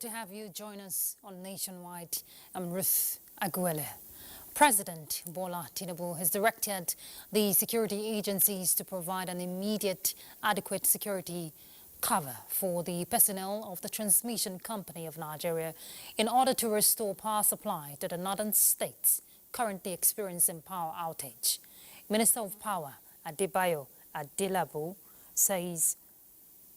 Good to have you join us on Nationwide. I'm Ruth Aguele. President Bola Tinubu has directed the security agencies to provide an immediate, adequate security cover for the personnel of the Transmission Company of Nigeria in order to restore power supply to the northern states currently experiencing power outage. Minister of Power Adebayo Adelabu says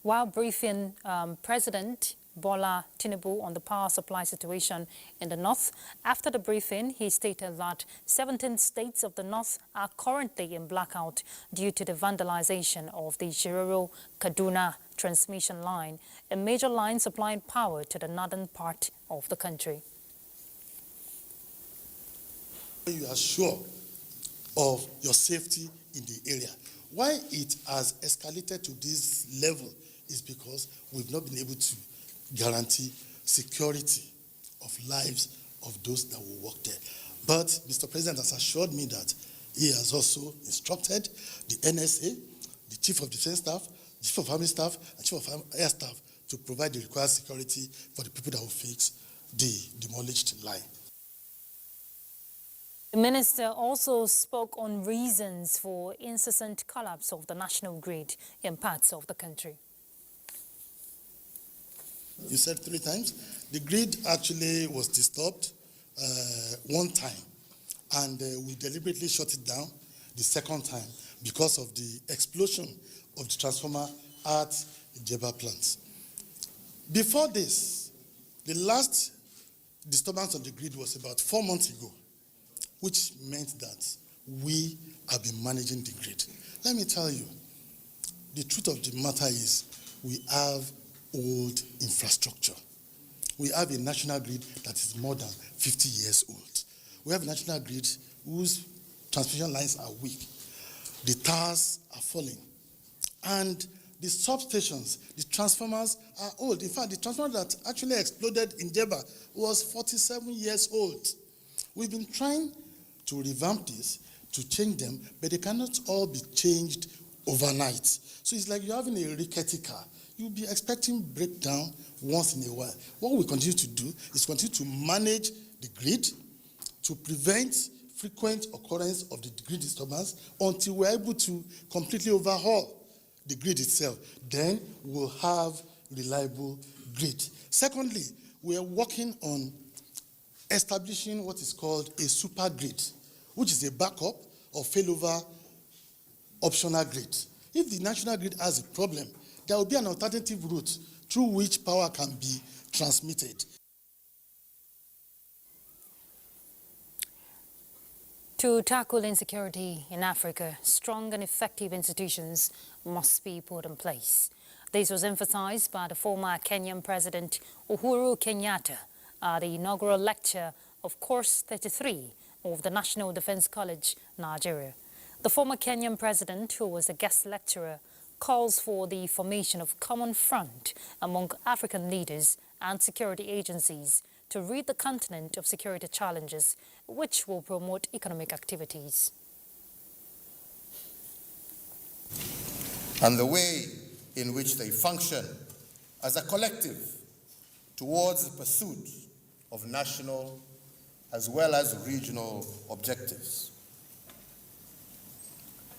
while briefing President Bola Tinubu on the power supply situation in the north, after the briefing, he stated that 17 states of the north are currently in blackout due to the vandalization of the Shiroro-Kaduna transmission line, a major line supplying power to the northern part of the country. You are sure of your safety in the area. Why it has escalated to this level is because we've not been able to guarantee security of lives of those that will work there. But Mr. President has assured me that he has also instructed the NSA, the Chief of Defense Staff, the Chief of Army Staff, and Chief of Air Staff to provide the required security for the people that will fix the demolished line. The minister also spoke on reasons for incessant collapse of the national grid in parts of the country. You said 3 times. The grid actually was disturbed one time, and we deliberately shut it down the second time because of the explosion of the transformer at the Jeba plant. Before this, the last disturbance of the grid was about 4 months ago, which meant that we have been managing the grid. Let me tell you, the truth of the matter is we have old infrastructure. We have a national grid that is more than 50 years old. We have a national grid whose transmission lines are weak. The towers are falling. And the substations, the transformers are old. In fact, the transformer that actually exploded in Jeba was 47 years old. We've been trying to revamp this, to change them, but they cannot all be changed overnight. So it's like you're having a rickety car. You'll be expecting breakdown once in a while. What we continue to do is continue to manage the grid to prevent frequent occurrence of the grid disturbance until we're able to completely overhaul the grid itself. Then we'll have reliable grid. Secondly, we are working on establishing what is called a super grid, which is a backup or failover optional grid. If the national grid has a problem, there will be an alternative route through which power can be transmitted. To tackle insecurity in Africa, strong and effective institutions must be put in place. This was emphasized by the former Kenyan President Uhuru Kenyatta at the inaugural lecture of Course 33 of the National Defense College, Nigeria. The former Kenyan president, who was a guest lecturer, calls for the formation of common front among African leaders and security agencies to rid the continent of security challenges, which will promote economic activities. And the way in which they function as a collective towards the pursuit of national as well as regional objectives.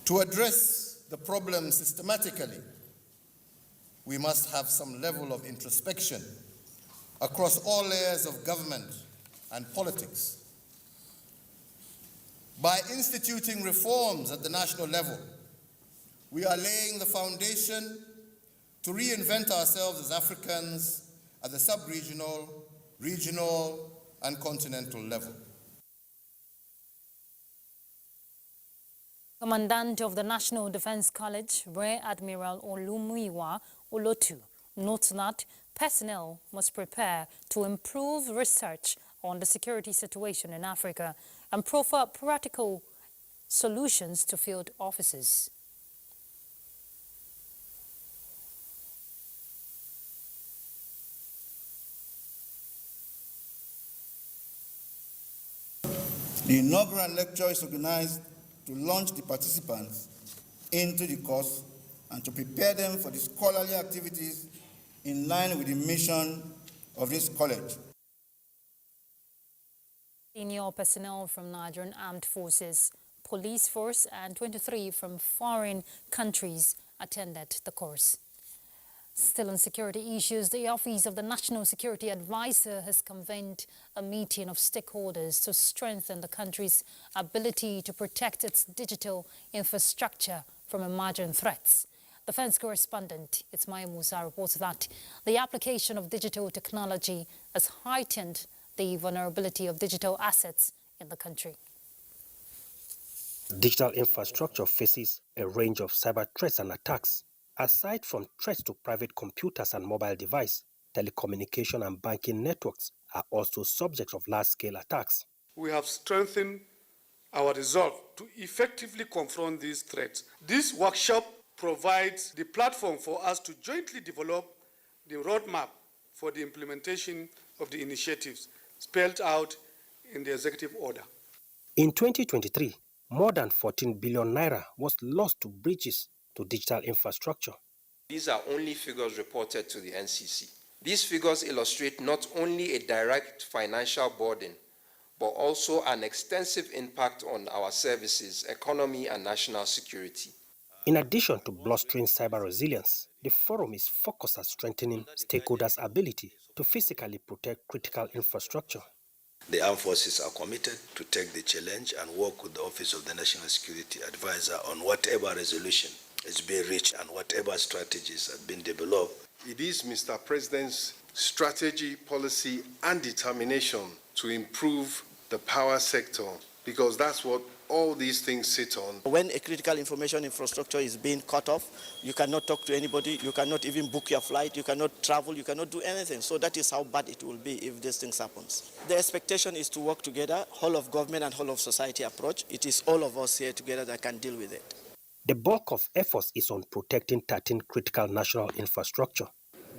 To address the problem systematically, we must have some level of introspection across all layers of government and politics. By instituting reforms at the national level, we are laying the foundation to reinvent ourselves as Africans at the sub-regional, regional, and continental level. Commandant of the National Defense College, Rear Admiral Olumuyiwa Olotu, notes that personnel must prepare to improve research on the security situation in Africa and proffer practical solutions to field officers. The inaugural lecture is organized to launch the participants into the course and to prepare them for the scholarly activities in line with the mission of this college. Senior personnel from Nigerian Armed Forces, Police Force and 23 from foreign countries attended the course. Still on security issues, the Office of the National Security Advisor has convened a meeting of stakeholders to strengthen the country's ability to protect its digital infrastructure from emerging threats. Defense correspondent Ismail Musa reports that the application of digital technology has heightened the vulnerability of digital assets in the country. Digital infrastructure faces a range of cyber threats and attacks. Aside from threats to private computers and mobile devices, telecommunication and banking networks are also subjects of large-scale attacks. We have strengthened our resolve to effectively confront these threats. This workshop provides the platform for us to jointly develop the roadmap for the implementation of the initiatives spelled out in the executive order. In 2023, more than 14 billion naira was lost to breaches to digital infrastructure. These are only figures reported to the NCC. These figures illustrate not only a direct financial burden, but also an extensive impact on our services, economy, and national security. In addition to bolstering cyber resilience, the forum is focused on strengthening stakeholders' ability to physically protect critical infrastructure. The armed forces are committed to take the challenge and work with the Office of the National Security Advisor on whatever resolution is being reached and whatever strategies have been developed. It is Mr. President's strategy, policy, and determination to improve the power sector, because that's what all these things sit on. When a critical information infrastructure is being cut off, you cannot talk to anybody, you cannot even book your flight, you cannot travel, you cannot do anything. So that is how bad it will be if these things happens. The expectation is to work together, whole of government and whole of society approach. It is all of us here together that can deal with it. The bulk of efforts is on protecting 13 critical national infrastructure.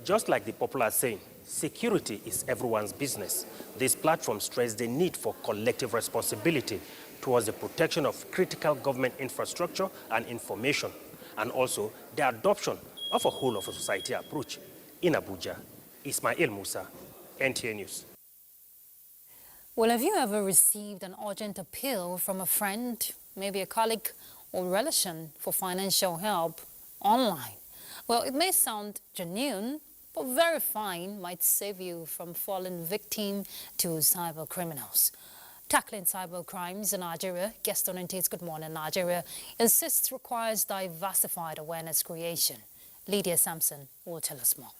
Just like the popular saying, security is everyone's business. This platform stressed the need for collective responsibility towards the protection of critical government infrastructure and information, and also the adoption of a whole of a society approach. In Abuja, Ismail Musa, NTA News. Well, have you ever received an urgent appeal from a friend, maybe a colleague or relation for financial help online? Well, it may sound genuine, but verifying might save you from falling victim to cyber criminals. Tackling cyber crimes in Nigeria, guest on NTA's Good Morning Nigeria insists requires diversified awareness creation. Lydia Sampson will tell us more.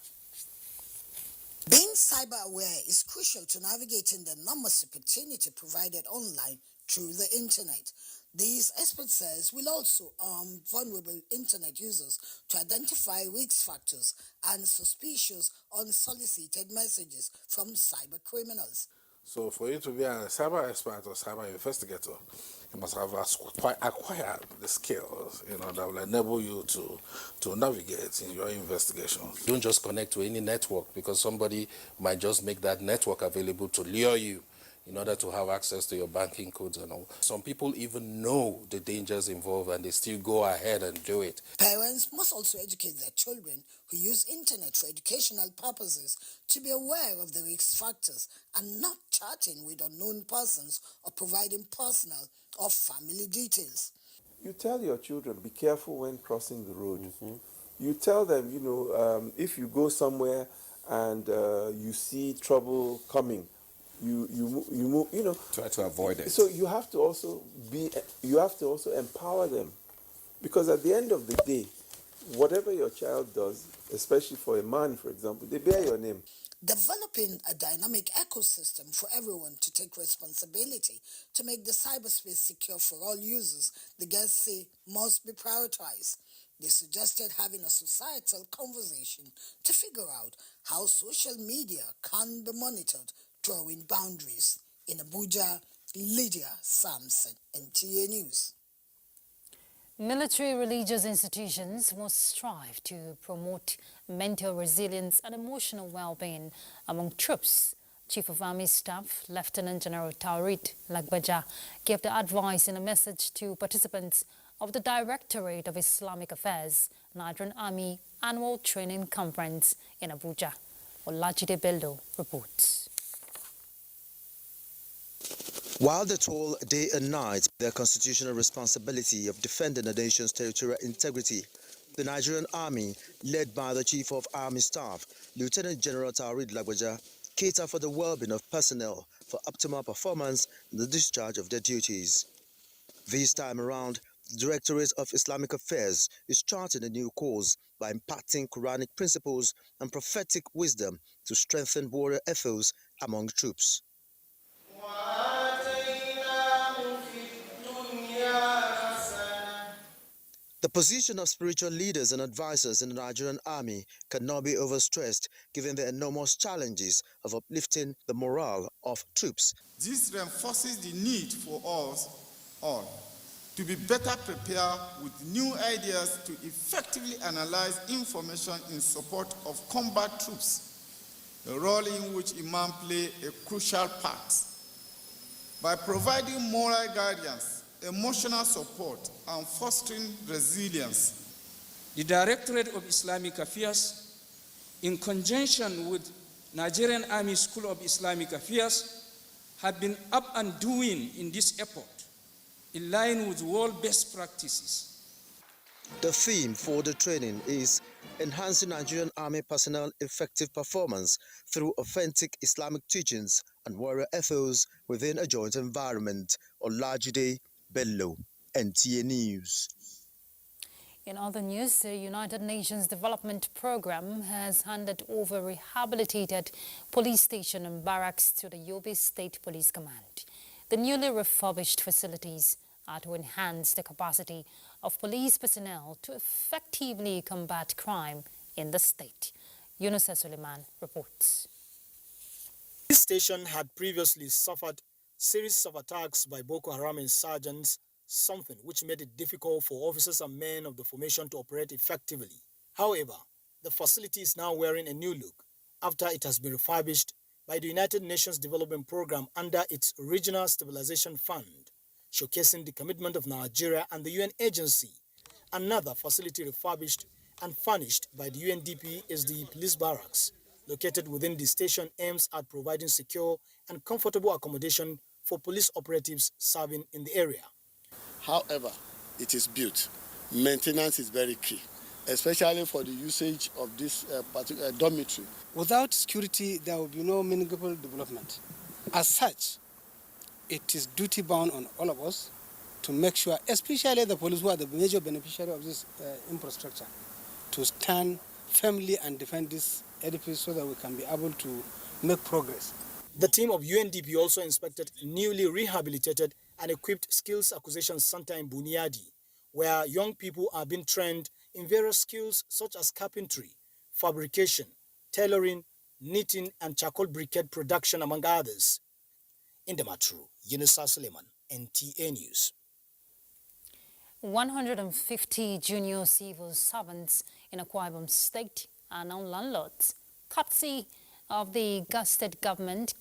Being cyber aware is crucial to navigating the enormous opportunity provided online through the internet. These expert says will also arm vulnerable internet users to identify risk factors and suspicious unsolicited messages from cyber criminals. So for you to be a cyber expert or cyber investigator, you must have acquired the skills, that will enable you to navigate in your investigations. Don't just connect to any network, because somebody might just make that network available to lure you in order to have access to your banking codes and all. Some people even know the dangers involved and they still go ahead and do it. Parents must also educate their children who use internet for educational purposes to be aware of the risk factors and not chatting with unknown persons or providing personal or family details. You tell your children, be careful when crossing the road. You tell them, if you go somewhere and you see trouble coming, you move, Try to avoid it. So you have to also empower them, because at the end of the day, whatever your child does, especially for a man, for example, they bear your name. Developing a dynamic ecosystem for everyone to take responsibility to make the cyberspace secure for all users, the guests say, must be prioritized. They suggested having a societal conversation to figure out how social media can be monitored, drawing boundaries. In Abuja, Lydia Sampson, NTA News. Military religious institutions must strive to promote mental resilience and emotional well-being among troops. Chief of Army Staff, Lieutenant General Taurid Lagbaja, gave the advice in a message to participants of the Directorate of Islamic Affairs, Nigerian Army Annual Training Conference in Abuja. Olajide Bello reports. While they toil day and night their constitutional responsibility of defending the nation's territorial integrity, the Nigerian Army, led by the Chief of Army Staff, Lieutenant General Taoreed Lagbaja, cater for the well-being of personnel for optimal performance in the discharge of their duties. This time around, the Directorate of Islamic Affairs is charting a new course by imparting Quranic principles and prophetic wisdom to strengthen warrior ethos among troops. The position of spiritual leaders and advisors in the Nigerian Army cannot be overstressed given the enormous challenges of uplifting the morale of troops. This reinforces the need for us all to be better prepared with new ideas to effectively analyze information in support of combat troops, a role in which Imam play a crucial part. By providing moral guidance, emotional support, and fostering resilience, the Directorate of Islamic Affairs, in conjunction with Nigerian Army School of Islamic Affairs, have been up and doing in this effort, in line with world best practices. The theme for the training is enhancing Nigerian Army personnel effective performance through authentic Islamic teachings and warrior ethos within a joint environment. Olajide Bello, NTA News. In other news, the United Nations Development Programme has handed over rehabilitated police station and barracks to the Yobe State Police Command. The newly refurbished facilities are to enhance the capacity of police personnel to effectively combat crime in the state. Yunusa Suleiman reports. This station had previously suffered series of attacks by Boko Haram insurgents, something which made it difficult for officers and men of the formation to operate effectively. However, the facility is now wearing a new look after it has been refurbished by the United Nations Development Programme under its Regional Stabilization Fund, showcasing the commitment of Nigeria and the UN agency. Another facility refurbished and furnished by the UNDP is the police barracks, located within the station, aims at providing secure and comfortable accommodation for police operatives serving in the area. However, it is built. Maintenance is very key, especially for the usage of this particular dormitory. Without security, there will be no meaningful development. As such, it is duty bound on all of us to make sure, especially the police who are the major beneficiary of this infrastructure, to stand firmly and defend this edifice so that we can be able to make progress. The team of UNDP also inspected newly rehabilitated and equipped Skills Acquisition Center in Buniadi, where young people are being trained in various skills such as carpentry, fabrication, tailoring, knitting, and charcoal briquette production, among others. In the Matru, Yunusa Suleiman, NTA News. 150 junior civil servants in Akwa Ibom State are now landlords, courtesy of the state government.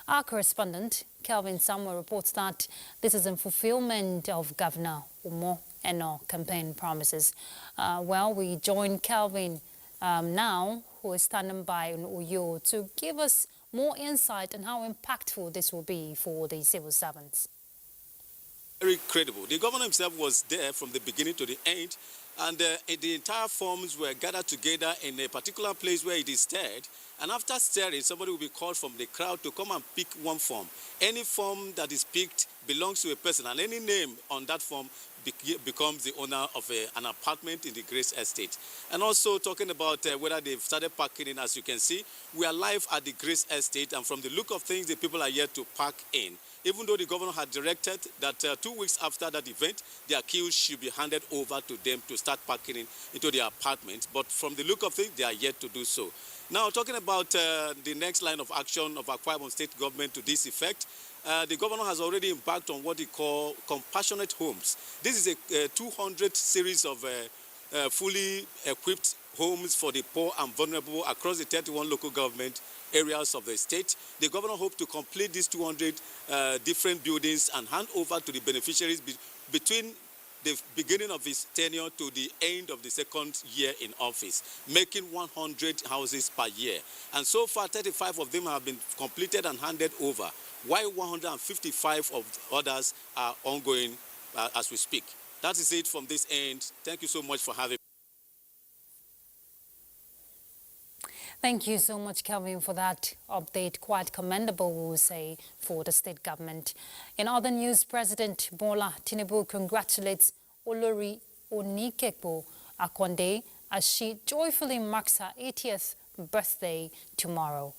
Our correspondent, Kelvin Samuel, reports that this is in fulfillment of Governor Umo Eno campaign promises. We join Kelvin now, who is standing by in Uyo, to give us more insight on how impactful this will be for the civil servants. Very credible. The governor himself was there from the beginning to the end, and the entire forms were gathered together in a particular place where it is stirred. And after stirring, somebody will be called from the crowd to come and pick one form. Any form that is picked belongs to a person, and any name on that form becomes the owner of an apartment in the Grace Estate. And also talking about whether they've started parking in, as you can see, we are live at the Grace Estate, and from the look of things, the people are yet to park in. Even though the governor had directed that 2 weeks after that event, their keys should be handed over to them to start parking into their apartments. But from the look of things, they are yet to do so. Now, talking about the next line of action of Akwa Ibom State government to this effect, the governor has already embarked on what he calls compassionate homes. This is a 200 series of fully equipped homes for the poor and vulnerable across the 31 local government areas of the state. The governor hopes to complete these 200 different buildings and hand over to the beneficiaries between the beginning of his tenure to the end of the second year in office, making 100 houses per year. And so far, 35 of them have been completed and handed over, while 155 of others are ongoing as we speak. That is it from this end. Thank you so much for having me. Thank you so much, Kelvin, for that update. Quite commendable, we will say, for the state government. In other news, President Bola Tinubu congratulates Olori Onikekpo Akonde as she joyfully marks her 80th birthday tomorrow.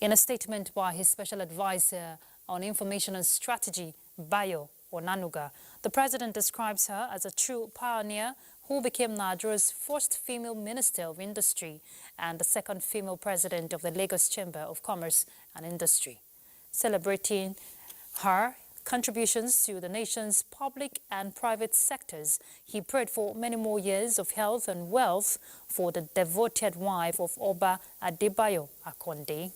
In a statement by his special advisor on information and strategy, Bayo Onanuga, the president describes her as a true pioneer who became Nigeria's first female Minister of Industry and the second female president of the Lagos Chamber of Commerce and Industry. Celebrating her contributions to the nation's public and private sectors, he prayed for many more years of health and wealth for the devoted wife of Oba Adebayo Akonde.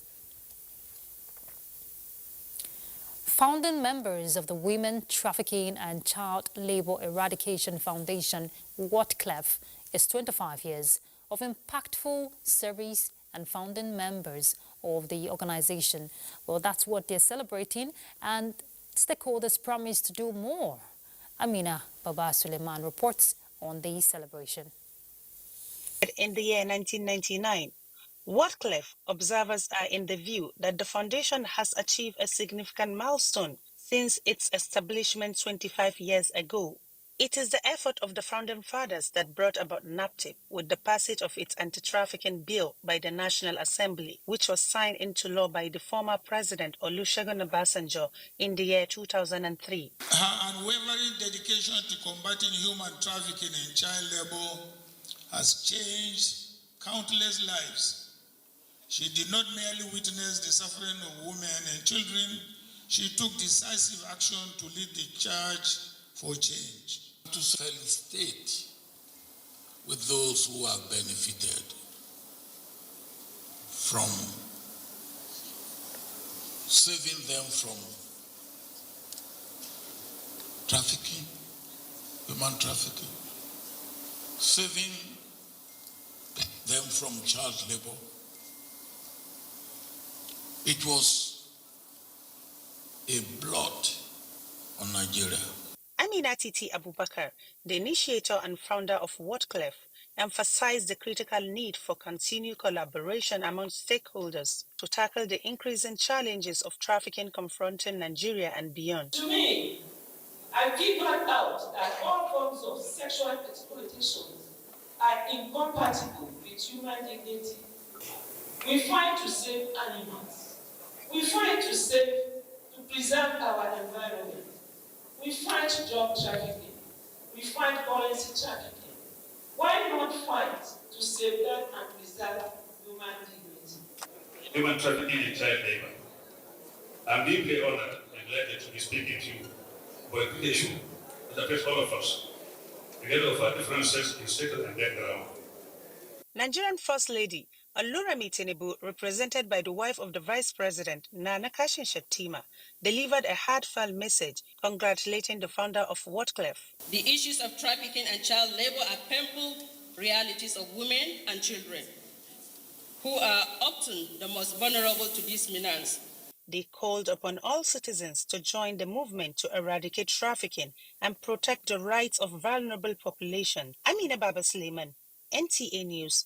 Founding members of the Women Trafficking and Child Labor Eradication Foundation, WATCLEF, is 25 years of impactful service and founding members of the organization. Well, that's what they're celebrating, and stakeholders promise to do more. Amina Baba Suleiman reports on the celebration. In the year 1999, WATCLEF observers are in the view that the foundation has achieved a significant milestone since its establishment 25 years ago. It is the effort of the founding fathers that brought about NAPTIP with the passage of its anti-trafficking bill by the National Assembly, which was signed into law by the former President Olusegun Obasanjo in the year 2003. Her unwavering dedication to combating human trafficking and child labor has changed countless lives. She did not merely witness the suffering of women and children, she took decisive action to lead the charge for change. To felicitate with those who have benefited from saving them from trafficking, human trafficking, saving them from child labor. It was a blot on Nigeria. Amina Titi Abubakar, the initiator and founder of WATCLEF, emphasized the critical need for continued collaboration among stakeholders to tackle the increasing challenges of trafficking confronting Nigeria and beyond. To me, I figured out that all forms of sexual exploitation are incompatible with human dignity. We fight to save animals. We fight to preserve our environment. We fight drug trafficking. We fight currency trafficking. Why not fight to safeguard and preserve human dignity? Human trafficking and child labor. I'm deeply honored and delighted to be speaking to you about the issue that affects all of us, together with our differences in status and background. Nigerian First Lady Oluremi Tinubu, represented by the wife of the Vice President, Nana Kashin Shettima, delivered a heartfelt message congratulating the founder of WATCLEF. The issues of trafficking and child labor are painful realities of women and children, who are often the most vulnerable to this menace. They called upon all citizens to join the movement to eradicate trafficking and protect the rights of vulnerable population. Amina Baba Suleiman, NTA News.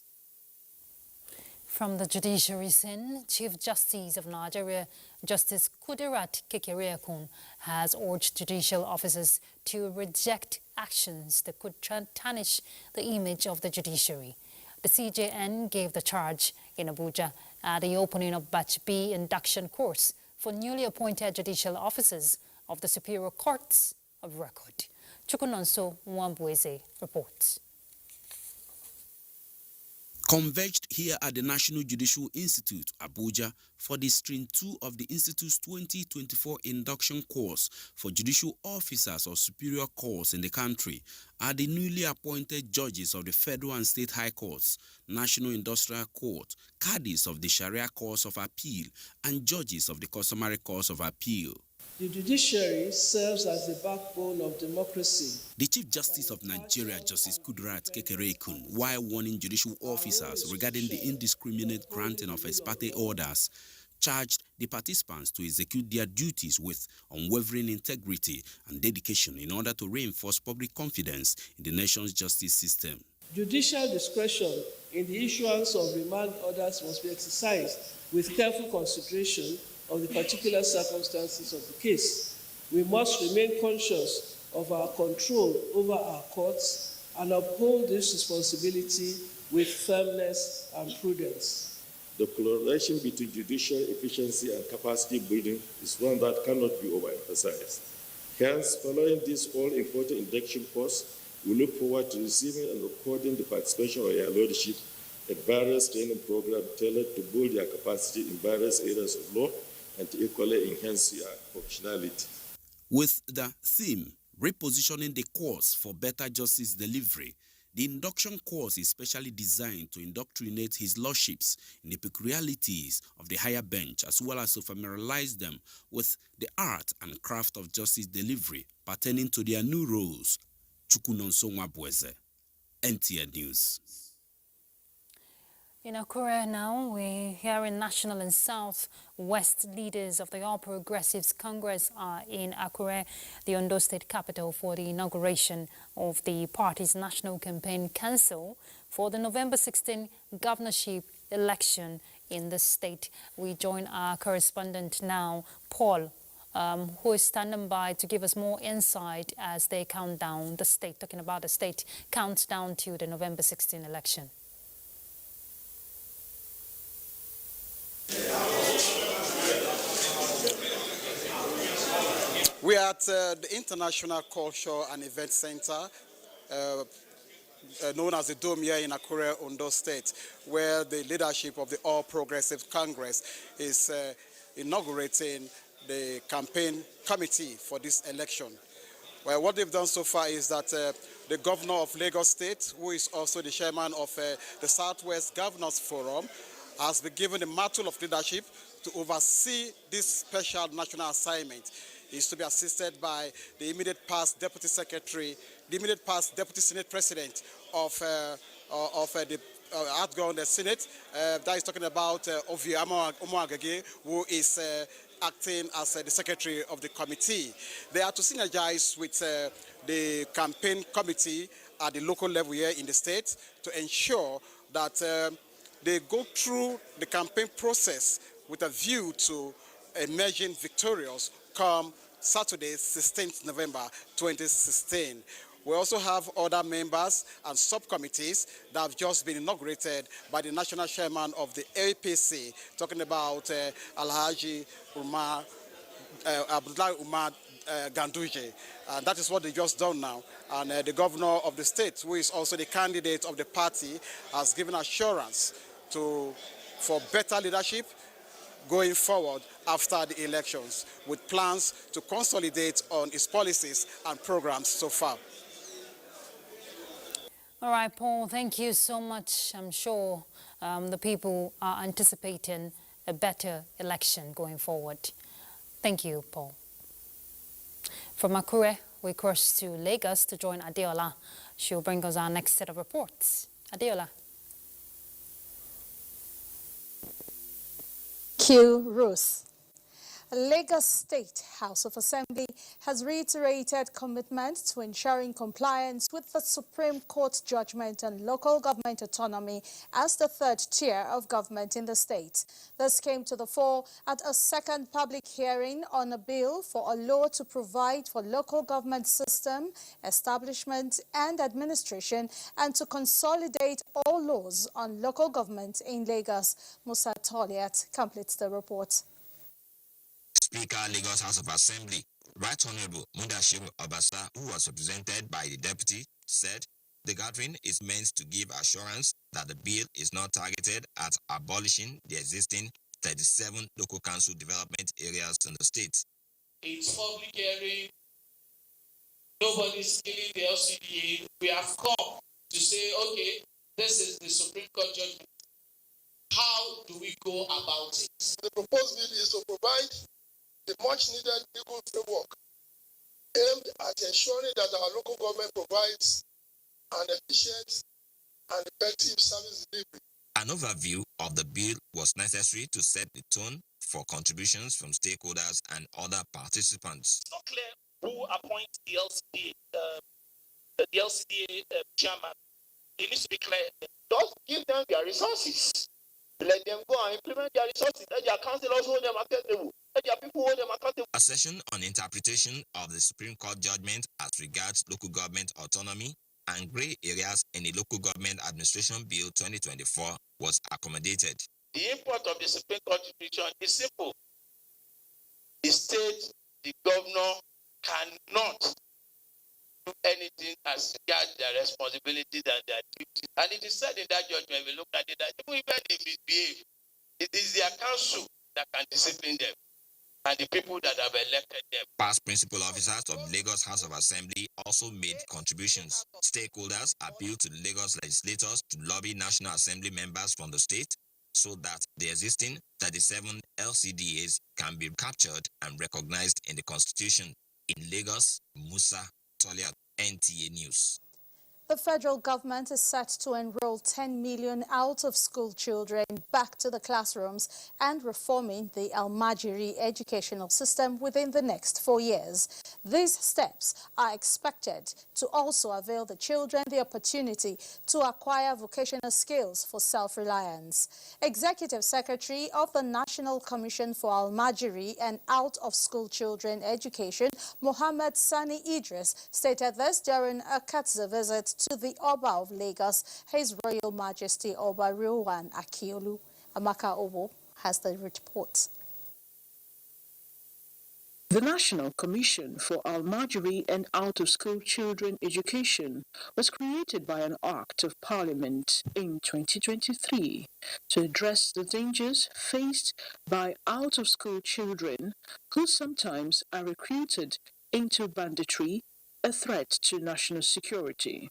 From the judiciary scene, Chief Justice of Nigeria, Justice Kudirat Kekereekun, has urged judicial officers to reject actions that could tarnish the image of the judiciary. The CJN gave the charge in Abuja at the opening of Batch B induction course for newly appointed judicial officers of the Superior Courts of Record. Chukunonso Nwambweze reports. Converged here at the National Judicial Institute, Abuja, for the Stream 2 of the Institute's 2024 induction course for judicial officers of superior courts in the country are the newly appointed judges of the Federal and State High Courts, National Industrial Court, caddies of the Sharia Courts of Appeal, and judges of the Customary Courts of Appeal. The judiciary serves as the backbone of democracy. The Chief Justice of Nigeria, Justice Kudirat Kekereekun, while warning judicial officers regarding the indiscriminate granting of ex parte orders, charged the participants to execute their duties with unwavering integrity and dedication in order to reinforce public confidence in the nation's justice system. Judicial discretion in the issuance of remand orders must be exercised with careful consideration of the particular circumstances of the case. We must remain conscious of our control over our courts and uphold this responsibility with firmness and prudence. The correlation between judicial efficiency and capacity building is one that cannot be overemphasized. Hence, following this all-important induction course, we look forward to receiving and recording the participation of your lordship at various training programs tailored to build their capacity in various areas of law and to equally enhance your functionality. With the theme, repositioning the course for better justice delivery, the induction course is specially designed to indoctrinate his lordships in the peculiarities of the higher bench, as well as to familiarize them with the art and craft of justice delivery pertaining to their new roles. Chukunonso Nwabweze, NTA News. In Akure now, we're hearing national and south-west leaders of the All Progressives Congress are in Akure, the Ondo State capital, for the inauguration of the party's National Campaign Council for the November 16 governorship election in the state. We join our correspondent now, Paul, who is standing by to give us more insight as they count down the state, talking about the state counts down to the November 16 election. We are at the International Culture and Event Center, known as the Dome here in Akure, Ondo State, where the leadership of the All Progressive Congress is inaugurating the campaign committee for this election. Well, what they've done so far is that the governor of Lagos State, who is also the chairman of the Southwest Governors Forum, has been given the mantle of leadership to oversee this special national assignment. He is to be assisted by the immediate past Deputy Secretary, the immediate past Deputy Senate President of the outgoing Senate. That is talking about Ovie Omoagege, who is acting as the Secretary of the committee. They are to synergize with the campaign committee at the local level here in the state to ensure that they go through the campaign process with a view to emerging victorious come Saturday, 16th November 2016. We also have other members and subcommittees that have just been inaugurated by the national chairman of the APC, talking about Alhaji Umar, Abdullah Umar Ganduje. That is what they just done now. And the governor of the state, who is also the candidate of the party, has given assurance for better leadership going forward after the elections, with plans to consolidate on its policies and programs so far. All right, Paul, thank you so much. I'm sure the people are anticipating a better election going forward. Thank you, Paul. From Akure, we cross to Lagos to join Adeola. She'll bring us our next set of reports. Adeola. Q. Ruth. Lagos State House of Assembly has reiterated commitment to ensuring compliance with the Supreme Court judgment on local government autonomy as the third tier of government in the state. This came to the fore at a second public hearing on a bill for a law to provide for local government system, establishment and administration, and to consolidate all laws on local government in Lagos. Musa Toliat completes the report. Speaker, Lagos House of Assembly, Right Honorable Mudashiru Obasa, who was represented by the deputy, said the gathering is meant to give assurance that the bill is not targeted at abolishing the existing 37 local council development areas in the state. It's public hearing. Nobody's killing the LCDA. We have come to say, okay, this is the Supreme Court judgment. How do we go about it? The proposed bill is to provide the much-needed legal framework aimed at ensuring that our local government provides an efficient and effective service delivery. An overview of the bill was necessary to set the tone for contributions from stakeholders and other participants. It's not clear who appoints the LCDA chairman. It needs to be clear. Just give them their resources. Let them go and implement their resources. Let their councillors hold them accountable. Let their people hold them accountable. A session on interpretation of the Supreme Court judgment as regards local government autonomy and grey areas in the Local Government Administration Bill 2024 was accommodated. The import of the Supreme Court decision is simple. The state, the governor cannot do anything as regards their responsibilities and their duties. And it is said in that judgment, we look at it, that even if they misbehave, it is their council that can discipline them and the people that have elected them. Past principal officers of Lagos House of Assembly also made contributions. Stakeholders appealed to the Lagos legislators to lobby National Assembly members from the state so that the existing 37 LCDAs can be captured and recognized in the Constitution. In Lagos, Musa Toliat, NTA News. The federal government is set to enroll 10 million out-of-school children back to the classrooms and reforming the Almajiri educational system within the next 4 years. These steps are expected to also avail the children the opportunity to acquire vocational skills for self-reliance. Executive Secretary of the National Commission for Almajiri and Out-of-School Children Education, Mohammed Sani Idris, stated this during a Katza visit to the Oba of Lagos, His Royal Majesty Oba Rilwan Akiolu. Amaka Obo has the report. The National Commission for Almajiri and Out-of-School Children Education was created by an Act of Parliament in 2023 to address the dangers faced by out-of-school children who sometimes are recruited into banditry, a threat to national security.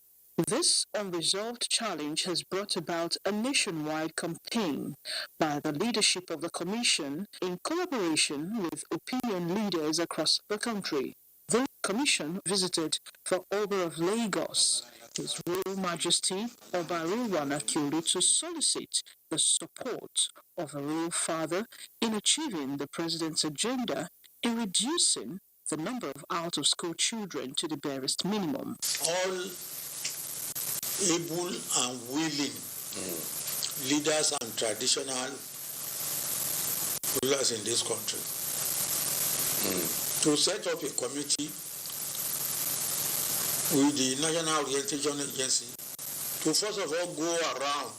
This unresolved challenge has brought about a nationwide campaign by the leadership of the Commission in collaboration with opinion leaders across the country. The Commission visited the Oba of Lagos, His Royal Majesty Oba Rilwan Akiolu, to solicit the support of a royal father in achieving the President's agenda in reducing the number of out-of-school children to the barest minimum. All able and willing leaders and traditional rulers in this country to set up a committee with the National Orientation Agency to first of all go around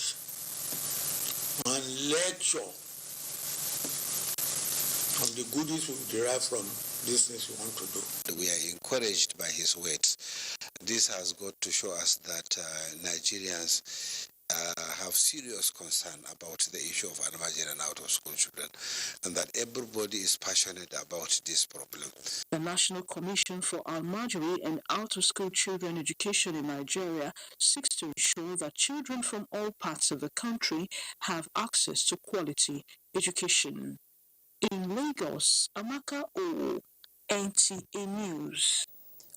and lecture on the goodies we derive from these things we want to do. We are encouraged by his words. This has got to show us that Nigerians have serious concern about the issue of Almajiri and out-of-school children, and that everybody is passionate about this problem. The National Commission for Almajiri and Out-of-School Children Education in Nigeria seeks to ensure that children from all parts of the country have access to quality education. In Lagos, Amaka O, NTA News.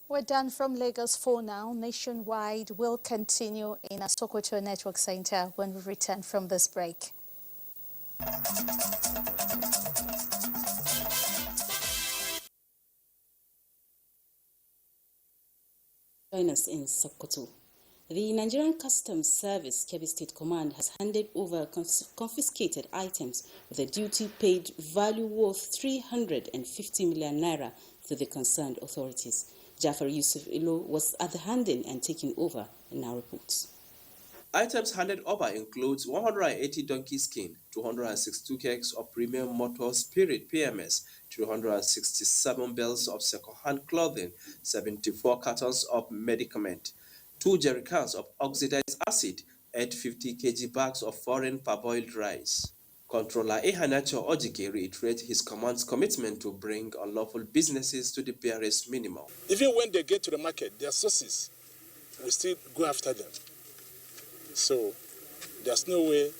We're done from Lagos for now. Nationwide will continue in our Sokoto Network Center when we return from this break. Join us in Sokoto. The Nigerian Customs Service Kebbi State Command has handed over confiscated items with a duty-paid value worth 350 million naira to the concerned authorities. Jafar Yusuf Ilo was at the handing and taking over in our reports. Items handed over includes 180 donkey skin, 262 kegs of premium motor spirit PMS, 267 bales of second-hand clothing, 74 cartons of medicament, 2 jerrycans of oxidized acid, 850 kg bags of foreign parboiled rice. Controller Ehanacho Ojike reiterated his command's commitment to bring unlawful businesses to the barest minimum. Even when they get to the market, their sources, we still go after them. So there's no way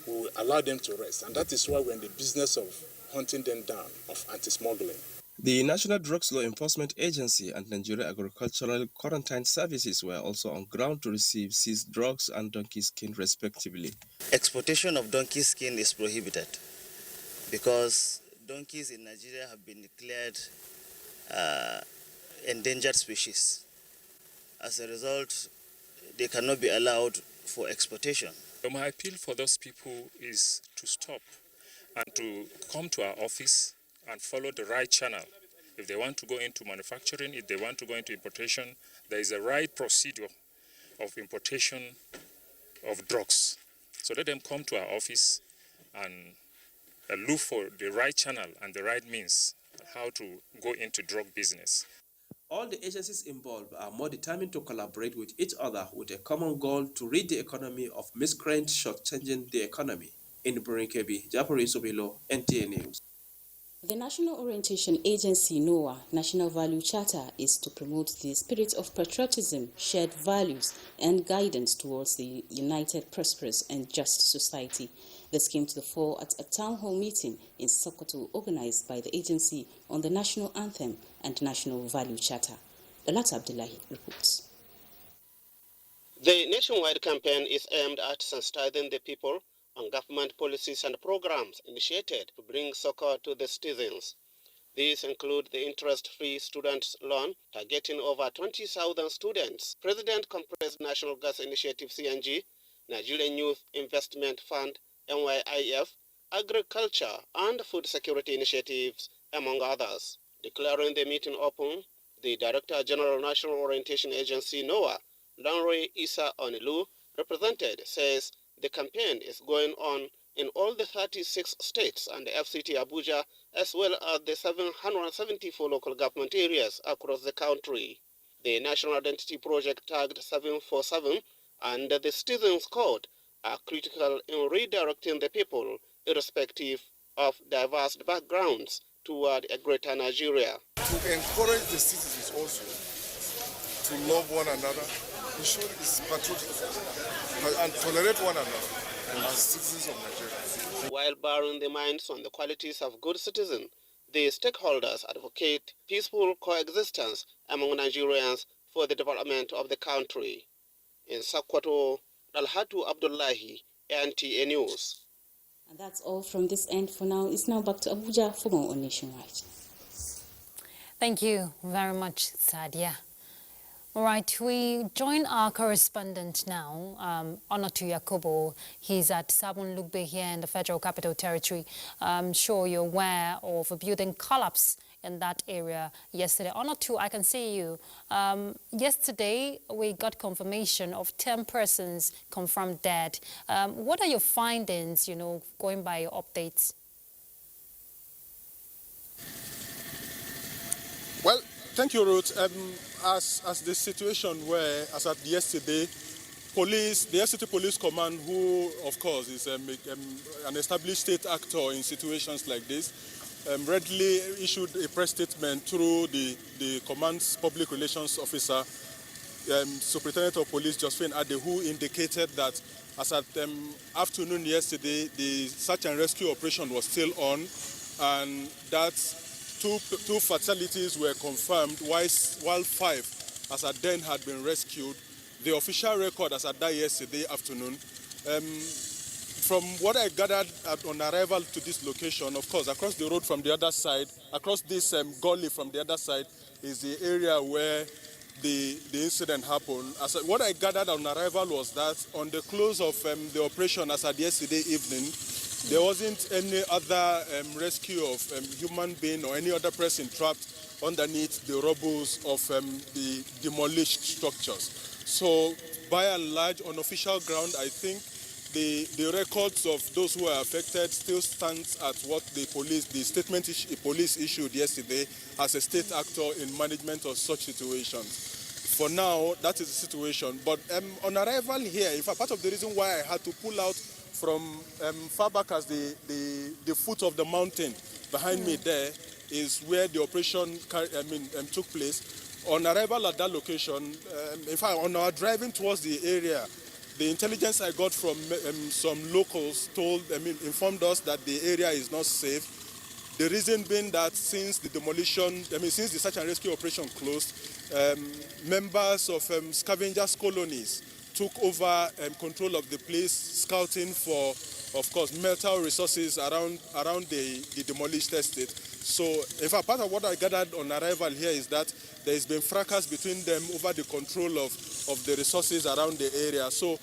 we will allow them to rest. And that is why we're in the business of hunting them down of anti-smuggling. The National Drugs Law Enforcement Agency and Nigeria Agricultural Quarantine Services were also on ground to receive seized drugs and donkey skin respectively. Exportation of donkey skin is prohibited because donkeys in Nigeria have been declared endangered species. As a result, they cannot be allowed for exportation. My appeal for those people is to stop and to come to our office and follow the right channel. If they want to go into manufacturing, if they want to go into importation, there is a right procedure of importation of drugs. So let them come to our office and look for the right channel and the right means how to go into drug business. All the agencies involved are more determined to collaborate with each other with a common goal to rid the economy of miscreants shortchanging the economy. In Burunkebi, Japari Sobilo, NTA News. The National Orientation Agency, NOAA, National Value Charter is to promote the spirit of patriotism, shared values, and guidance towards the united, prosperous, and just society. This came to the fore at a town hall meeting in Sokoto organized by the agency on the national anthem and national value charter. Dalat Abdullahi reports. The nationwide campaign is aimed at sensitizing the people on government policies and programs initiated to bring succor to the citizens. These include the interest-free students' loan targeting over 20,000 students, President Compressed National Gas Initiative CNG, Nigerian Youth Investment Fund NYIF, agriculture and food security initiatives, among others. Declaring the meeting open, the Director General National Orientation Agency NOAA, Lanre Isa Onilu, represented, says the campaign is going on in all the 36 states and the FCT Abuja, as well as the 774 local government areas across the country. The National Identity Project tagged 747 and the Citizens Code are critical in redirecting the people, irrespective of diverse backgrounds, toward a greater Nigeria. To encourage the citizens also to love one another, ensure it's patriotism, and tolerate one another as citizens of Nigeria. While bearing the minds on the qualities of good citizen, the stakeholders advocate peaceful coexistence among Nigerians for the development of the country. In Sokoto, Dalhatu Abdullahi, NTA News. And that's all from this end for now. It's now back to Abuja for more on Nationwide. Thank you very much, Sadia. All right, we join our correspondent now, Onatu Yakobo. He's at Sabon Lugbe here in the Federal Capital Territory. I'm sure you're aware of a building collapse in that area yesterday. Onatu, I can see you. Yesterday, we got confirmation of 10 persons confirmed dead. What are your findings, going by your updates? Well, thank you, Ruth. As the situation where, as at yesterday, the FCT Police Command, who, of course, is an established state actor in situations like this, readily issued a press statement through the command's public relations officer, Superintendent of Police Josephine Ade, who indicated that as at afternoon yesterday, the search and rescue operation was still on, and that two fatalities were confirmed, while 5 as at then had been rescued. The official record as at that yesterday afternoon, from what I gathered on arrival to this location, of course, across the road from the other side, across this gully from the other side, is the area where the incident happened. What I gathered on arrival was that on the close of the operation as at yesterday evening, there wasn't any other rescue of human being or any other person trapped underneath the rubbles of the demolished structures. So, by and large, on official ground, I think the records of those who are affected still stands at what the statement police issued yesterday as a state actor in management of such situations. For now, that is the situation. But on arrival here, in fact, part of the reason why I had to pull out from far back as the foot of the mountain behind me there is where the operation took place. On arrival at that location, in fact, on our driving towards the area, the intelligence I got from some locals informed us that the area is not safe. The reason being that since the since the search and rescue operation closed, members of scavengers colonies took over control of the place, scouting for, of course, metal resources around the demolished estate. So, in fact, part of what I gathered on arrival here is that there has been fracas between them over the control of the resources around the area. So,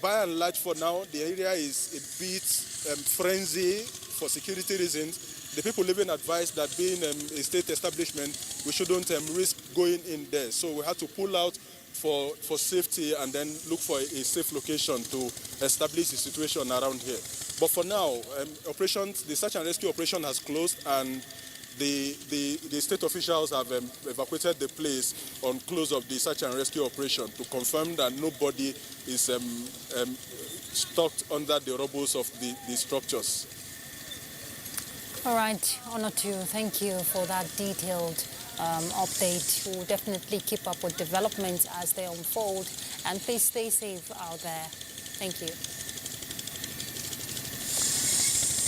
by and large, for now, the area is a bit frenzy for security reasons. The people living advised that being a state establishment, we shouldn't risk going in there. So we had to pull out for safety and then look for a safe location to establish the situation around here. But for now, the search and rescue operation has closed, and the state officials have evacuated the place on close of the search and rescue operation to confirm that nobody is stuck under the rubble of the structures. All right, Onotu, thank you for that detailed update. We'll definitely keep up with developments as they unfold, and please stay safe out there. Thank you.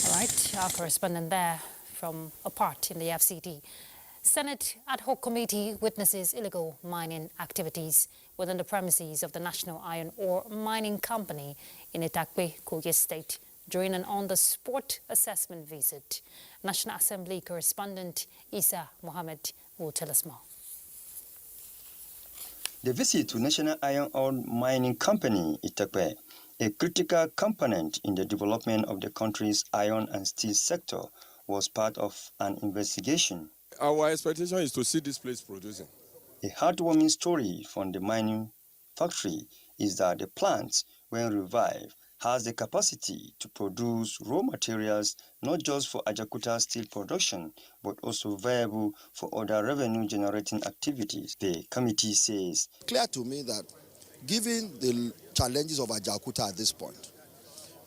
All right, our correspondent there from a part in the FCT. Senate Ad Hoc Committee witnesses illegal mining activities within the premises of the National Iron Ore Mining Company in Itakpe, Kogi State, during an on-the-spot assessment visit. National Assembly correspondent Isa Mohammed will tell us more. The visit to National Iron Ore Mining Company, Itakpe, a critical component in the development of the country's iron and steel sector, was part of an investigation. Our expectation is to see this place producing. A heartwarming story from the mining factory is that the plant, when revived, has the capacity to produce raw materials not just for Ajakuta steel production, but also viable for other revenue-generating activities, the committee says. Clear to me that given the challenges of Ajakuta at this point,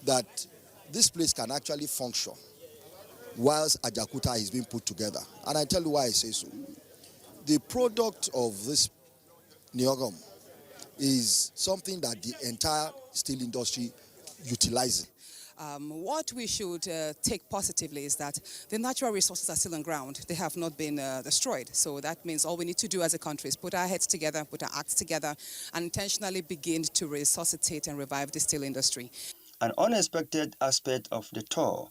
that this place can actually function whilst Ajakuta is being put together. And I tell you why I say so. The product of this Niogam is something that the entire steel industry utilizing. What we should take positively is that the natural resources are still on ground. They have not been destroyed. So that means all we need to do as a country is put our heads together, put our acts together, and intentionally begin to resuscitate and revive the steel industry. An unexpected aspect of the tour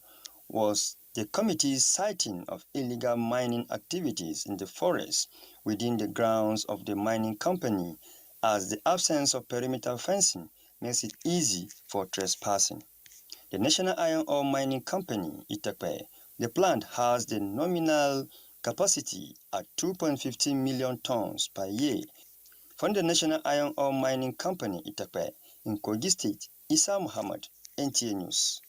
was the committee's citing of illegal mining activities in the forest within the grounds of the mining company, as the absence of perimeter fencing makes it easy for trespassing. The National Iron Ore Mining Company, Itakpe, the plant has the nominal capacity at 2.15 million tons per year. From the National Iron Ore Mining Company, Itakpe, in Kogi State, Isa Muhammad, NTA News.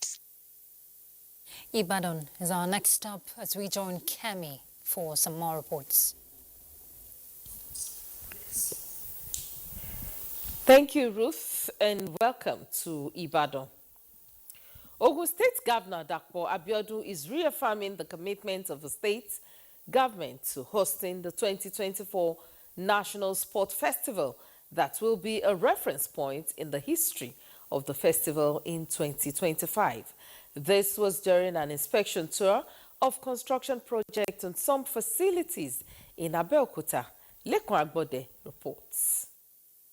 Ibadan is our next stop as we join Kemi for some more reports. Thank you, Ruth, and welcome to Ibadan. Ogun State Governor Dapo Abiodun is reaffirming the commitment of the state government to hosting the 2024 National Sport Festival that will be a reference point in the history of the festival in 2025. This was during an inspection tour of construction projects on some facilities in Abeokuta. Lekon Agbode reports.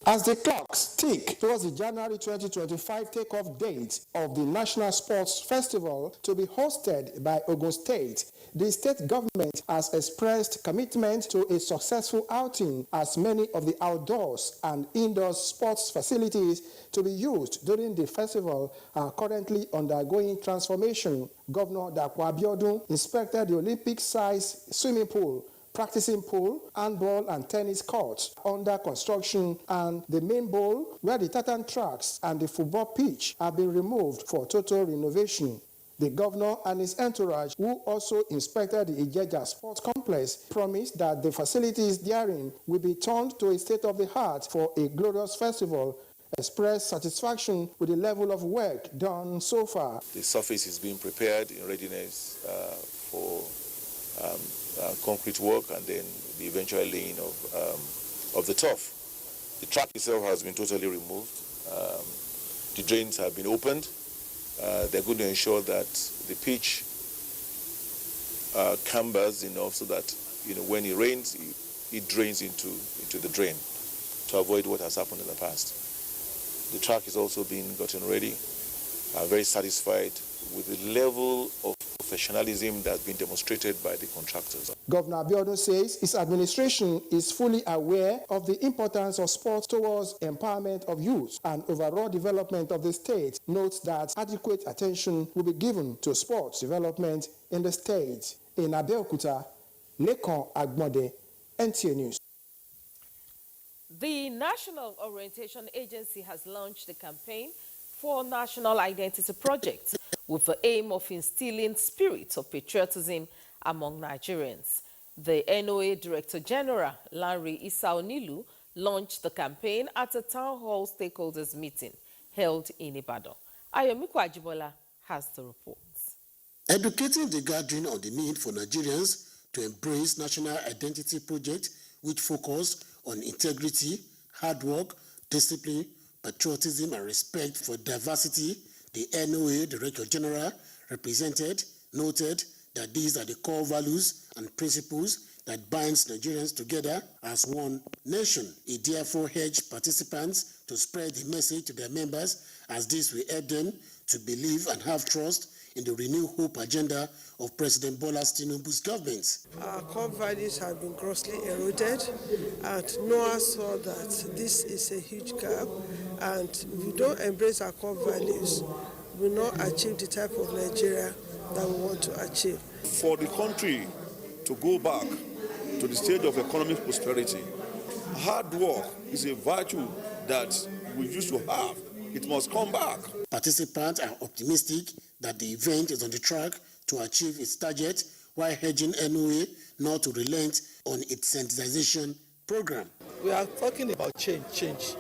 As the clocks tick towards the January 2025 takeoff date of the National Sports Festival to be hosted by Ogun State, the state government has expressed commitment to a successful outing, as many of the outdoors and indoor sports facilities to be used during the festival are currently undergoing transformation. Governor Dapo Abiodun inspected the Olympic-sized swimming pool, practicing pool, handball and tennis courts under construction, and the main bowl where the tartan tracks and the football pitch have been removed for total renovation. The governor and his entourage, who also inspected the Ijeja Sports Complex, promised that the facilities therein will be turned to a state-of-the-art for a glorious festival, expressed satisfaction with the level of work done so far. The surface is being prepared in readiness for concrete work and then the eventual laying of the turf. The track itself has been totally removed. The drains have been opened. They're going to ensure that the pitch canvas enough so that when it rains, it drains into the drain to avoid what has happened in the past. The track is also being gotten ready. I'm very satisfied with the level of professionalism that's been demonstrated by the contractors. Governor Abiodun says his administration is fully aware of the importance of sports towards empowerment of youth and overall development of the state. Notes that adequate attention will be given to sports development in the state. In Abeokuta, Lekan Agbonde, NTA News. The National Orientation Agency has launched a campaign for National Identity Project with the aim of instilling spirit of patriotism among Nigerians. The NOA Director General, Larry Isaonilu, launched the campaign at a town hall stakeholders meeting held in Ibadan. Ayomiku Ajibola has the reports. Educating the gathering on the need for Nigerians to embrace National Identity Project, which focused on integrity, hard work, discipline, patriotism, and respect for diversity, the NOA Director General noted that these are the core values and principles that binds Nigerians together as one nation. He therefore urged participants to spread the message to their members, as this will help them to believe and have trust in the renewed hope agenda of President Bola Tinubu's government. Our core values have been grossly eroded, and NOAA saw that this is a huge gap, and if we don't embrace our core values, we will not achieve the type of Nigeria that we want to achieve. For the country to go back to the stage of economic prosperity, hard work is a virtue that we used to have. It must come back. Participants are optimistic that the event is on the track to achieve its target, while urging NOA not to relent on its sensitization program. We are talking about change.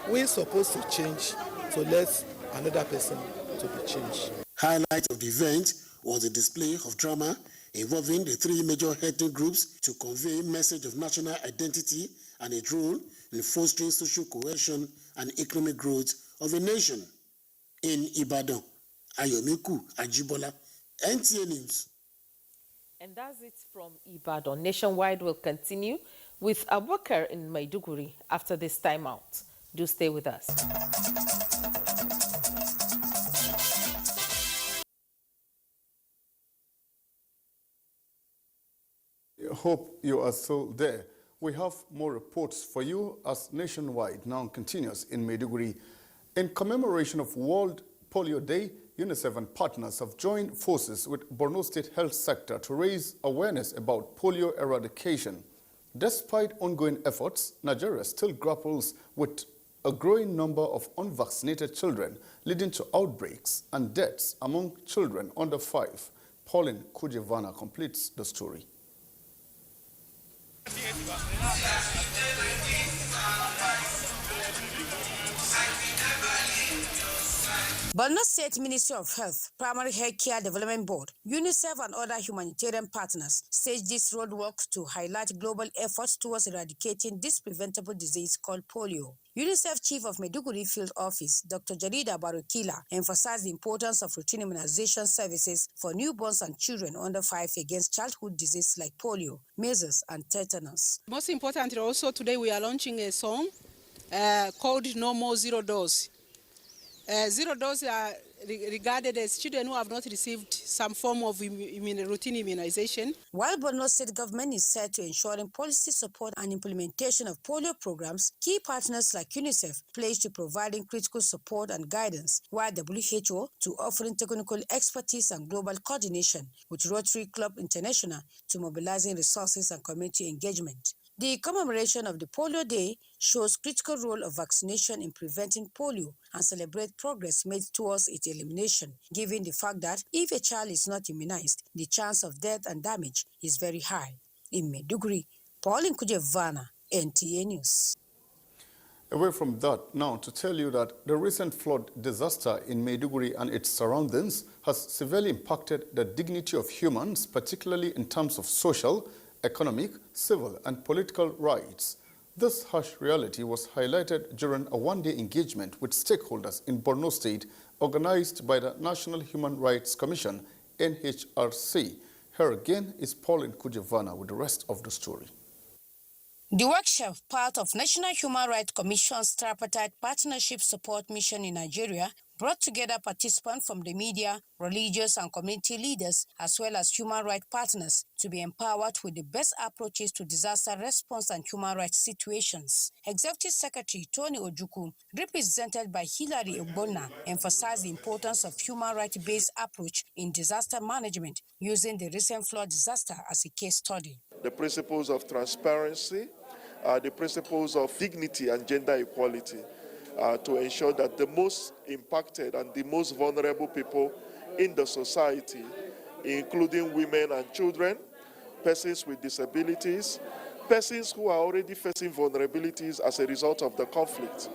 We're supposed to change, so let another person to be changed. Highlight of the event was a display of drama involving the three major ethnic groups to convey a message of national identity and its role in fostering social cohesion and economic growth of a nation. In Ibadan, Ayomiku Ajibola, NTA News. And that's it from Ibadan. Nationwide will continue with Abubakar in Maiduguri after this timeout. Do stay with us. Hope you are still there. We have more reports for you as Nationwide now continues in Maiduguri. In commemoration of World Polio Day, UNICEF and partners have joined forces with Borno State Health Sector to raise awareness about polio eradication. Despite ongoing efforts, Nigeria still grapples with a growing number of unvaccinated children, leading to outbreaks and deaths among children under 5. Pauline Kujevana completes the story. Borno State Ministry of Health, Primary Health Care Development Board, UNICEF and other humanitarian partners staged this roadwork to highlight global efforts towards eradicating this preventable disease called polio. UNICEF Chief of Maiduguri Field Office, Dr. Jarida Barukila, emphasized the importance of routine immunization services for newborns and children under 5 against childhood diseases like polio, measles, and tetanus. Most importantly, also today we are launching a song called No More Zero Dose. Zero dose are regarded as children who have not received some form of routine immunization. While Borno State government is set to ensuring policy support and implementation of polio programs, key partners like UNICEF pledge to providing critical support and guidance, while WHO to offering technical expertise and global coordination, with Rotary Club International to mobilizing resources and community engagement. The commemoration of the Polio Day shows critical role of vaccination in preventing polio and celebrate progress made towards its elimination, given the fact that if a child is not immunized, the chance of death and damage is very high. In Maiduguri, Pauline Kujevana, NTA News. Away from that, now to tell you that the recent flood disaster in Maiduguri and its surroundings has severely impacted the dignity of humans, particularly in terms of social, economic, civil, and political rights. This harsh reality was highlighted during a one-day engagement with stakeholders in Borno State organized by the National Human Rights Commission, NHRC. Here again is Pauline Kujevana with the rest of the story. The workshop, part of National Human Rights Commission's Tripartite Partnership Support Mission in Nigeria, brought together participants from the media, religious and community leaders, as well as human rights partners, to be empowered with the best approaches to disaster response and human rights situations. Executive Secretary Tony Ojukwu, represented by Hilary Ogbonna, emphasized the importance of human rights-based approach in disaster management, using the recent flood disaster as a case study. The principles of transparency, the principles of dignity and gender equality, to ensure that the most impacted and the most vulnerable people in the society, including women and children, persons with disabilities, persons who are already facing vulnerabilities as a result of the conflict.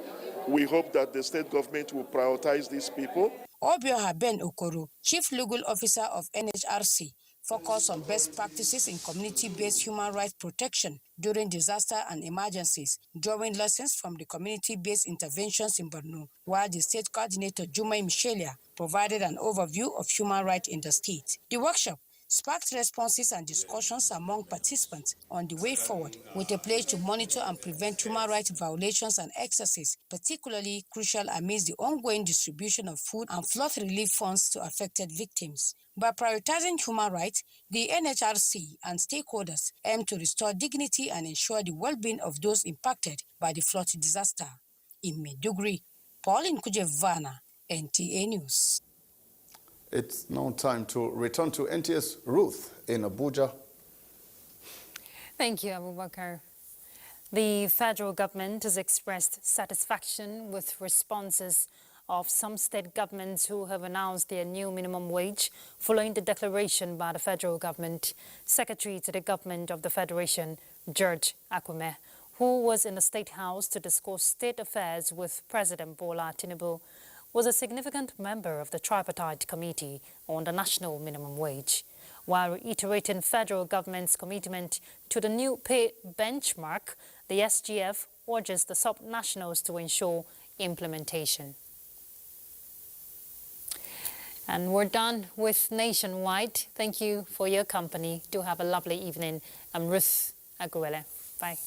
We hope that the state government will prioritize these people. Obioha Ben Okoro, Chief Legal Officer of NHRC, focus on best practices in community-based human rights protection during disaster and emergencies, drawing lessons from the community-based interventions in Borno, while the state coordinator Jumai Michelia provided an overview of human rights in the state. The workshop sparked responses and discussions among participants on the way forward, with a pledge to monitor and prevent human rights violations and excesses, particularly crucial amidst the ongoing distribution of food and flood relief funds to affected victims. By prioritizing human rights, the NHRC and stakeholders aim to restore dignity and ensure the well-being of those impacted by the flood disaster. In Maiduguri, Pauline Kujevana, NTA News. It's now time to return to NTA's Ruth in Abuja. Thank you, Abubakar. The federal government has expressed satisfaction with responses of some state governments who have announced their new minimum wage following the declaration by the federal government. Secretary to the government of the Federation, George Akume, who was in the State House to discuss state affairs with President Bola Tinubu, was a significant member of the Tripartite Committee on the National Minimum Wage. While reiterating federal government's commitment to the new pay benchmark, the SGF urges the sub-nationals to ensure implementation. And we're done with Nationwide. Thank you for your company. Do have a lovely evening. I'm Ruth Aguele. Bye.